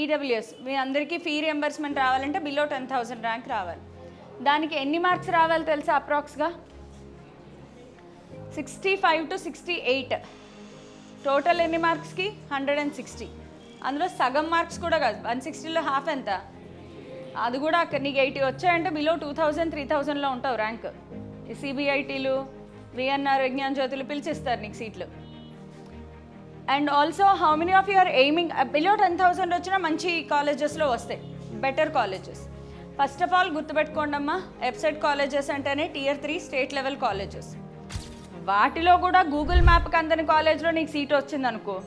EWS మీ అందరికీ fee reimbursement రావాలంటే below 10,000 rank రావాలి. దానికి ఎన్ని మార్క్స్ రావాలి తెలుసా? అప్రాక్స్గా 65 to 68. టోటల్ ఎన్ని మార్క్స్కి? 160. అందులో సగం మార్క్స్ కూడా కాదు, 160లో హాఫ్ ఎంత? అది కూడా అక్కడ నీకు 80 వచ్చాయంటే బిలో 2,000 3,000లో ఉంటావు ర్యాంక్. ఈ సిబిఐటీలు విఎన్ఆర్ విజ్ఞాన్ జ్యోతులు పిలిచిస్తారు నీకు సీట్లు. And also how many of you are aiming below 10,000 వచ్చినా మంచి కాలేజెస్లో వస్తాయి, better colleges. First of all గుర్తుపెట్టుకోండి అమ్మా, ఎఫ్సెట్ కాలేజెస్ అంటేనే Tier 3 స్టేట్ లెవెల్ కాలేజెస్. వాటిలో కూడా గూగుల్ మ్యాప్కి అందని కాలేజ్లో నీకు సీట్ వచ్చింది అనుకో,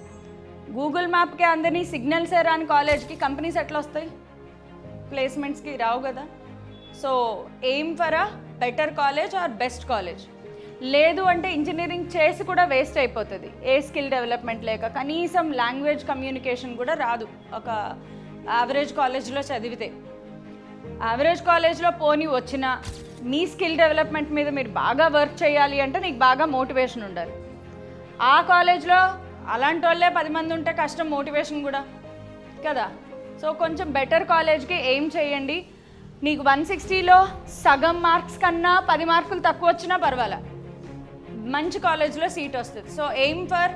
గూగుల్ మ్యాప్కి అందని సిగ్నల్సే రాని కాలేజ్కి కంపెనీస్ ఎట్లా వస్తాయి? ప్లేస్మెంట్స్కి రావు కదా. So aim for a better college are best college. లేదు అంటే ఇంజనీరింగ్ చేసి కూడా వేస్ట్ అయిపోతుంది, ఏ స్కిల్ డెవలప్మెంట్ లేక. కనీసం లాంగ్వేజ్ కమ్యూనికేషన్ కూడా రాదు ఒక యావరేజ్ కాలేజ్లో చదివితే. యావరేజ్ కాలేజ్లో పోనీ వచ్చినా మీ స్కిల్ డెవలప్మెంట్ మీద మీరు బాగా వర్క్ చేయాలి అంటే నీకు బాగా మోటివేషన్ ఉండాలి. ఆ కాలేజ్లో అలాంటి వాళ్ళే 10 మంది ఉంటే కష్టం మోటివేషన్ కూడా కదా. సో కొంచెం బెటర్ కాలేజ్కి ఎయిమ్ చేయండి. నీకు 160లో సగం మార్క్స్ కన్నా 10 మార్కులు తక్కువ వచ్చినా పర్వాలా, మంచి కాలేజ్లో సీట్ వస్తుంది. So aim for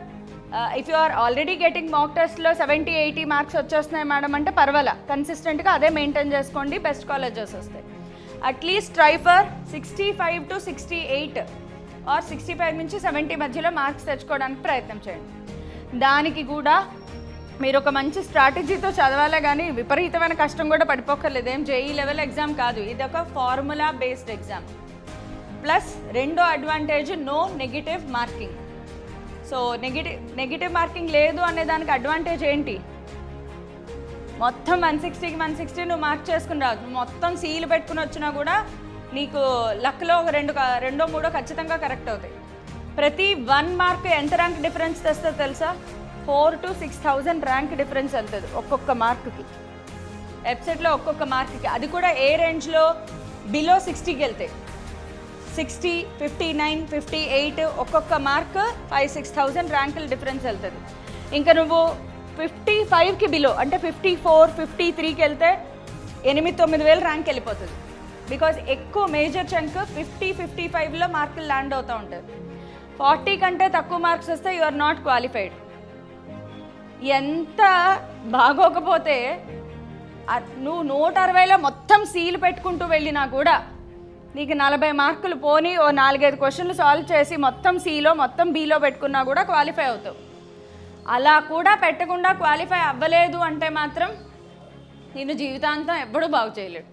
if you are already getting mock టెస్ట్లో 70-80 మార్క్స్ వచ్చేస్తున్నాయి మేడం అంటే పర్వాలా, కన్సిస్టెంట్గా అదే మెయింటైన్ చేసుకోండి, బెస్ట్ కాలేజెస్ వస్తాయి. At least try for 65 to 68 or 65 నుంచి 70 మధ్యలో మార్క్స్ తెచ్చుకోవడానికి ప్రయత్నం చేయండి. దానికి కూడా మీరు ఒక మంచి స్ట్రాటజీతో చదవాలే కానీ విపరీతమైన కష్టం కూడా పడిపోక్కర్లేదు. ఏం జేఈ లెవెల్ ఎగ్జామ్ కాదు, ఇది ఒక ఫార్ములా బేస్డ్ ఎగ్జామ్. ప్లస్ రెండో advantage no negative marking. So negative marking లేదు అనే దానికి అడ్వాంటేజ్ ఏంటి? మొత్తం 160కి 160 నువ్వు మార్క్ చేసుకుని రాదు, మొత్తం సీలు పెట్టుకుని వచ్చినా కూడా నీకు లక్లో ఒక రెండో మూడో ఖచ్చితంగా కరెక్ట్ అవుతాయి. ప్రతి 1 మార్క్ ఎంత ర్యాంక్ డిఫరెన్స్ తెస్తుందో తెలుసా? 4,000 to 6,000 ర్యాంక్ డిఫరెన్స్ వెళ్తుంది ఒక్కొక్క మార్కుకి. వెబ్సైట్లో ఒక్కొక్క మార్క్కి, అది కూడా ఏ రేంజ్లో? బిలో 60కి వెళ్తాయి. 60, 59, 58 ఒక్కొక్క మార్క్ 5,000-6,000 ర్యాంకుల డిఫరెన్స్ వెళ్తుంది. ఇంకా నువ్వు 55కి బిలో అంటే 54, 53కి వెళ్తే 8,000-9,000 ర్యాంక్ వెళ్ళిపోతుంది. బికాజ్ ఎక్కువ మేజర్ చంక్ 50, 55లో మార్కులు ల్యాండ్ అవుతూ ఉంటాయి. 40 కంటే తక్కువ మార్క్స్ వస్తే యు ఆర్ నాట్ క్వాలిఫైడ్. ఎంత బాగోకపోతే నువ్వు 160లో మొత్తం సీలు పెట్టుకుంటూ వెళ్ళినా కూడా నీకు 40 మార్కులు పోనీ ఓ 4-5 క్వశ్చన్లు సాల్వ్ చేసి మొత్తం సిలో మొత్తం బిలో పెట్టుకున్నా కూడా క్వాలిఫై అవుతావు. అలా కూడా పెట్టకుండా క్వాలిఫై అవ్వలేదు అంటే మాత్రం నేను జీవితాంతం ఎప్పుడూ బాగు చేయలేడు.